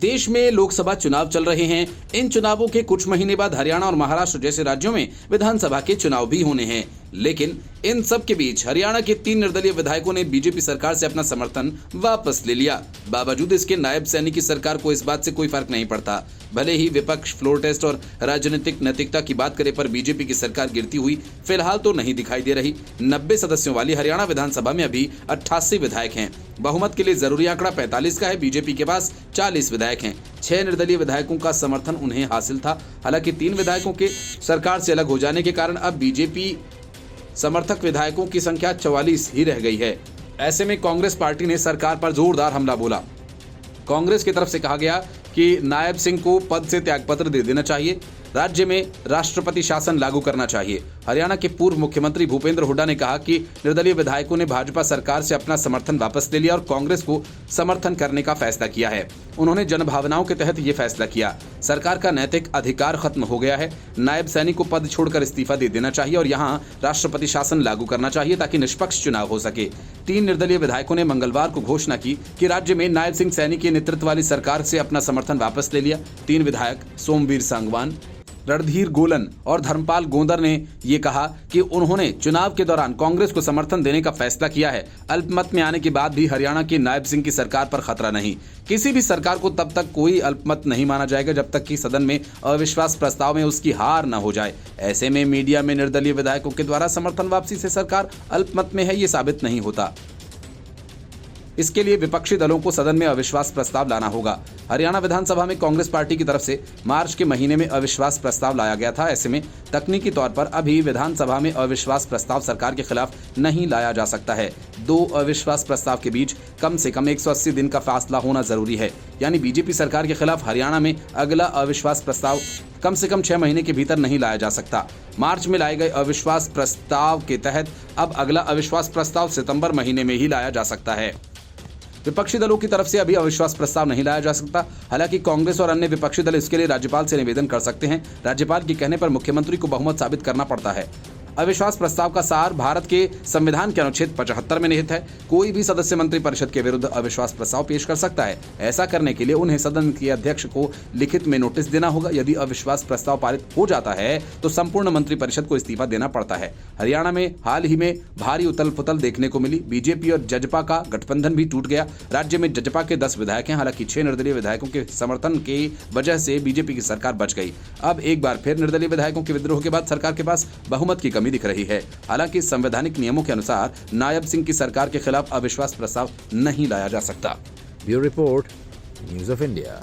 देश में लोकसभा चुनाव चल रहे हैं। इन चुनावों के कुछ महीने बाद हरियाणा और महाराष्ट्र जैसे राज्यों में विधानसभा के चुनाव भी होने हैं। लेकिन इन सब के बीच हरियाणा के 3 निर्दलीय विधायकों ने बीजेपी सरकार से अपना समर्थन वापस ले लिया। बावजूद इसके नायब सैनी की सरकार को इस बात से कोई फर्क नहीं पड़ता। भले ही विपक्ष फ्लोर टेस्ट और राजनीतिक नैतिकता की बात करे, पर बीजेपी की सरकार गिरती हुई फिलहाल तो नहीं दिखाई दे रही। 90 सदस्यों वाली हरियाणा विधानसभा में अभी 88 विधायक हैं। बहुमत के लिए जरूरी आंकड़ा 45 का है। बीजेपी के पास 40 विधायक हैं। 6 निर्दलीय विधायकों का समर्थन उन्हें हासिल था। हालांकि 3 विधायकों के सरकार से अलग हो जाने के कारण अब बीजेपी समर्थक विधायकों की संख्या 44 ही रह गई है। ऐसे में कांग्रेस पार्टी ने सरकार पर जोरदार हमला बोला। कांग्रेस की तरफ से कहा गया कि नायब सिंह को पद से त्यागपत्र दे देना चाहिए, राज्य में राष्ट्रपति शासन लागू करना चाहिए। हरियाणा के पूर्व मुख्यमंत्री भूपेंद्र हुड्डा ने कहा कि निर्दलीय विधायकों ने भाजपा सरकार से अपना समर्थन वापस ले लिया और कांग्रेस को समर्थन करने का फैसला किया है। उन्होंने जनभावनाओं के तहत ये फैसला किया। सरकार का नैतिक अधिकार खत्म हो गया है। नायब सैनी को पद छोड़कर इस्तीफा दे देना चाहिए और यहाँ राष्ट्रपति शासन लागू करना चाहिए ताकि निष्पक्ष चुनाव हो सके। 3 निर्दलीय विधायकों ने मंगलवार को घोषणा की कि राज्य में नायब सिंह सैनी के नेतृत्व वाली सरकार से अपना समर्थन वापस ले लिया। 3 विधायक सोमवीर सांगवान, रणधीर गोलन और धर्मपाल गोंदर ने ये कहा कि उन्होंने चुनाव के दौरान कांग्रेस को समर्थन देने का फैसला किया है। अल्पमत में आने के बाद भी हरियाणा के नायब सिंह की सरकार पर खतरा नहीं। किसी भी सरकार को तब तक कोई अल्पमत नहीं माना जाएगा जब तक कि सदन में अविश्वास प्रस्ताव में उसकी हार न हो जाए। ऐसे में मीडिया में निर्दलीय विधायकों के द्वारा समर्थन वापसी से सरकार अल्पमत में है, ये साबित नहीं होता। इसके लिए विपक्षी दलों को सदन में अविश्वास प्रस्ताव लाना होगा। हरियाणा विधानसभा में कांग्रेस पार्टी की तरफ से मार्च के महीने में अविश्वास प्रस्ताव लाया गया था। ऐसे में तकनीकी तौर पर अभी विधानसभा में अविश्वास प्रस्ताव सरकार के खिलाफ नहीं लाया जा सकता है। 2 अविश्वास प्रस्ताव के बीच कम से कम 180 दिन का फासला होना जरूरी है। यानी बीजेपी सरकार के खिलाफ हरियाणा में अगला अविश्वास प्रस्ताव कम से कम 6 महीने के भीतर नहीं लाया जा सकता। मार्च में लाए गए अविश्वास प्रस्ताव के तहत अब अगला अविश्वास प्रस्ताव सितंबर महीने में ही लाया जा सकता है। विपक्षी दलों की तरफ से अभी अविश्वास प्रस्ताव नहीं लाया जा सकता। हालांकि कांग्रेस और अन्य विपक्षी दल इसके लिए राज्यपाल से निवेदन कर सकते हैं। राज्यपाल के कहने पर मुख्यमंत्री को बहुमत साबित करना पड़ता है। अविश्वास प्रस्ताव का सार भारत के संविधान के अनुच्छेद 75 में निहित है। कोई भी सदस्य मंत्रिपरिषद के विरुद्ध अविश्वास प्रस्ताव पेश कर सकता है। ऐसा करने के लिए उन्हें सदन के अध्यक्ष को लिखित में नोटिस देना होगा। यदि अविश्वास प्रस्ताव पारित हो जाता है तो संपूर्ण मंत्रिपरिषद को इस्तीफा देना पड़ता है। हरियाणा में हाल ही में भारी उथल पुथल देखने को मिली। बीजेपी और जजपा का गठबंधन भी टूट गया। राज्य में जजपा के 10 विधायक हैं। हालांकि 6 निर्दलीय विधायकों के समर्थन की वजह से बीजेपी की सरकार बच गई। अब एक बार फिर निर्दलीय विधायकों के विद्रोह के बाद सरकार के पास बहुमत की कमी दिख रही है। हालांकि संवैधानिक नियमों के अनुसार नायब सिंह की सरकार के खिलाफ अविश्वास प्रस्ताव नहीं लाया जा सकता। Bureau report, news of India.